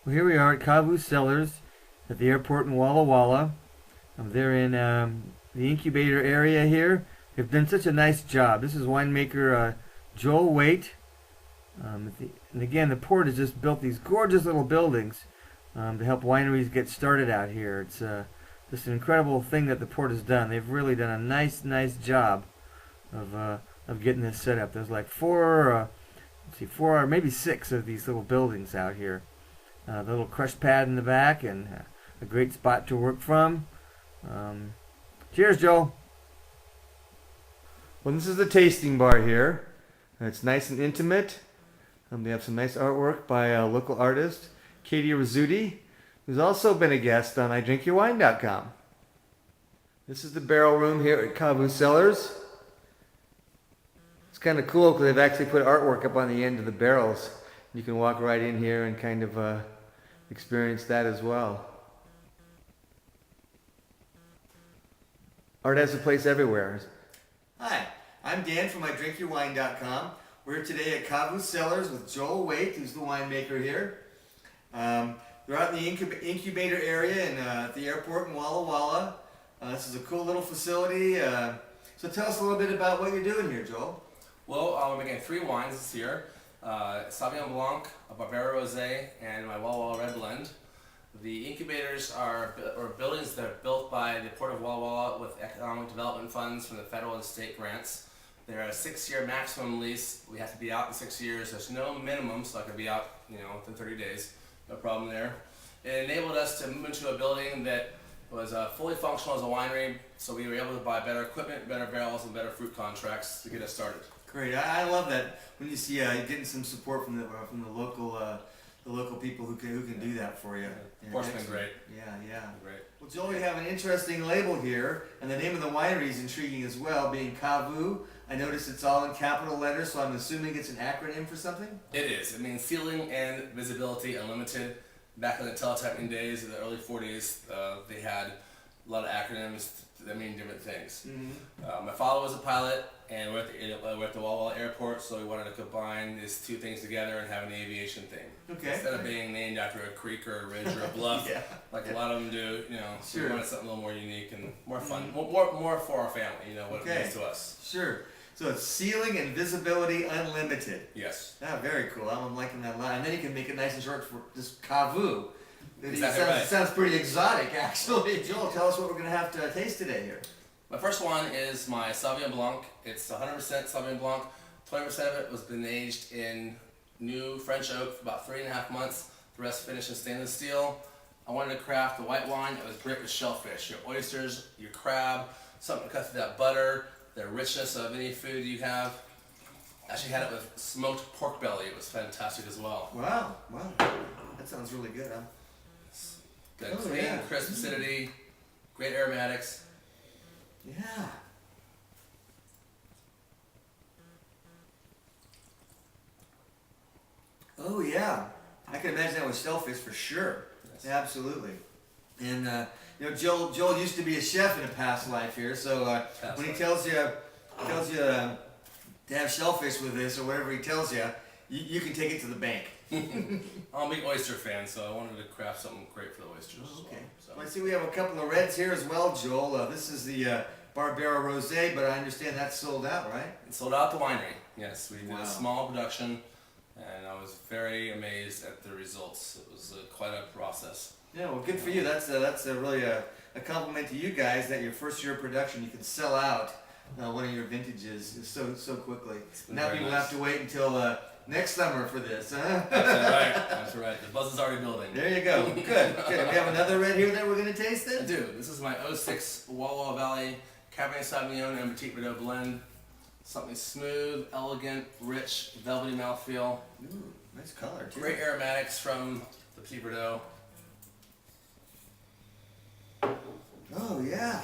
Well, here we are at CAVU Cellars at the airport in Walla Walla. They're in the incubator area here. They've done such a nice job. This is winemaker Joel Waite. And again, the port has just built these gorgeous little buildings to help wineries get started out here. It's just an incredible thing that the port has done. They've really done a nice job of getting this set up. There's like four or maybe six of these little buildings out here. The little crush pad in the back, and a great spot to work from. Cheers, Joe. Well, this is the tasting bar here. It's nice and intimate. They have some nice artwork by a local artist, Katie Rizzuti, who's also been a guest on IDrinkYourWine.com. This is the barrel room here at CAVU Cellars. It's kind of cool because they've actually put artwork up on the end of the barrels. You can walk right in here and kind of experience that as well. Art has a place everywhere. Hi, I'm Dan from IDrinkYourWine.com. We're today at CAVU Cellars with Joel Waite, who's the winemaker here. They're out in the incubator area at the airport in Walla Walla. This is a cool little facility. So tell us a little bit about what you're doing here, Joel. Well, we're making 3 wines this year. Sauvignon Blanc, a Barbera Rosé, and my Walla Walla Red Blend. The incubators are buildings that are built by the Port of Walla Walla with economic development funds from the federal and state grants. They're a 6-year maximum lease. We have to be out in 6 years. There's no minimum, so I could be out, within 30 days. No problem there. It enabled us to move into a building that was fully functional as a winery, so we were able to buy better equipment, better barrels, and better fruit contracts to get us started. Great, I love that when you see getting some support from the local people who can do that for you. The port's been great. Yeah. Great. Well, Joel, you have an interesting label here, and the name of the winery is intriguing as well, being CAVU. I noticed it's all in capital letters, so I'm assuming it's an acronym for something? It is. It means Ceiling and Visibility Unlimited. Back in the teletyping days, in the early 40s, they had a lot of acronyms that mean different things. Mm-hmm. My father was a pilot, and we're at the Walla Walla Airport, so we wanted to combine these two things together and have an aviation thing. Okay. Instead of being named after a creek or a ridge or a bluff, like a lot of them do, so we wanted something a little more unique and more fun, more for our family, what it means to us. Sure. So it's Ceiling and Visibility Unlimited. Yes. Very cool. I'm liking that line. And then you can make it nice and short for just CAVU. Exactly right. It sounds pretty exotic, actually. Joel, tell us what we're going to have to taste today here. My first one is my Sauvignon Blanc. It's 100% Sauvignon Blanc. 20% of it was been aged in new French oak for about 3.5 months. The rest finished in stainless steel. I wanted to craft a white wine that was great with shellfish, your oysters, your crab, something to cut through that butter, the richness of any food you have. Actually had it with smoked pork belly. It was fantastic as well. Wow. That sounds really good, huh? Good, clean, crisp acidity, great aromatics. Yeah. Oh yeah. I can imagine that with shellfish for sure. Yes. Absolutely. And Joel used to be a chef in a past life here, so when he tells you to have shellfish with this or whatever he tells you, you can take it to the bank. I'm a big oyster fan, so I wanted to craft something great for the oysters. Okay. Well, I see we have a couple of reds here as well, Joel. This is the Barbera Rosé, but I understand that's sold out, right? It sold out the winery. Yes, we did a small production, and I was very amazed at the results. It was quite a process. Yeah, well, good for you. That's really a compliment to you guys that your first year of production you can sell out one of your vintages so quickly. Now people have to wait until next summer for this, huh? That's right. The buzz is already building. There you go. Good. We have another red here that we're going to taste then? I do. This is my 06 Walla Walla Valley Cabernet Sauvignon and Petit Verdot blend. Something smooth, elegant, rich, velvety mouthfeel. Ooh, nice color too. Great aromatics from the Petit Verdot. Oh yeah.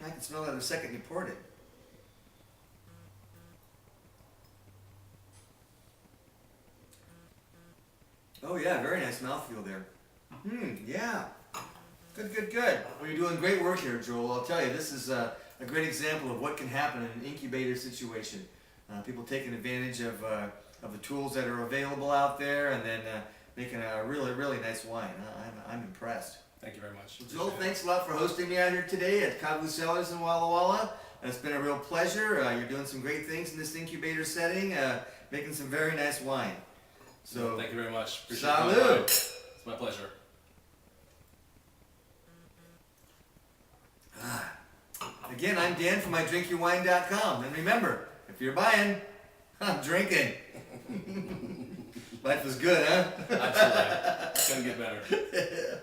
I can smell that the second you poured it. Oh yeah, very nice mouthfeel there. Yeah. Good. Well, you're doing great work here, Joel. I'll tell you, this is a great example of what can happen in an incubator situation. People taking advantage of the tools that are available out there, and then making a really, really nice wine. I'm impressed. Thank you very much. Joel, Appreciate it. thanks a lot for hosting me out here today at CAVU Cellars in Walla Walla. It's been a real pleasure. You're doing some great things in this incubator setting, making some very nice wine. So, Thank you very much. Appreciate it. salud. It's my pleasure. Again, I'm Dan from MyDrinkYourWine.com. And remember, if you're buying, I'm drinking. Life is good, huh? Absolutely. It's gonna get better.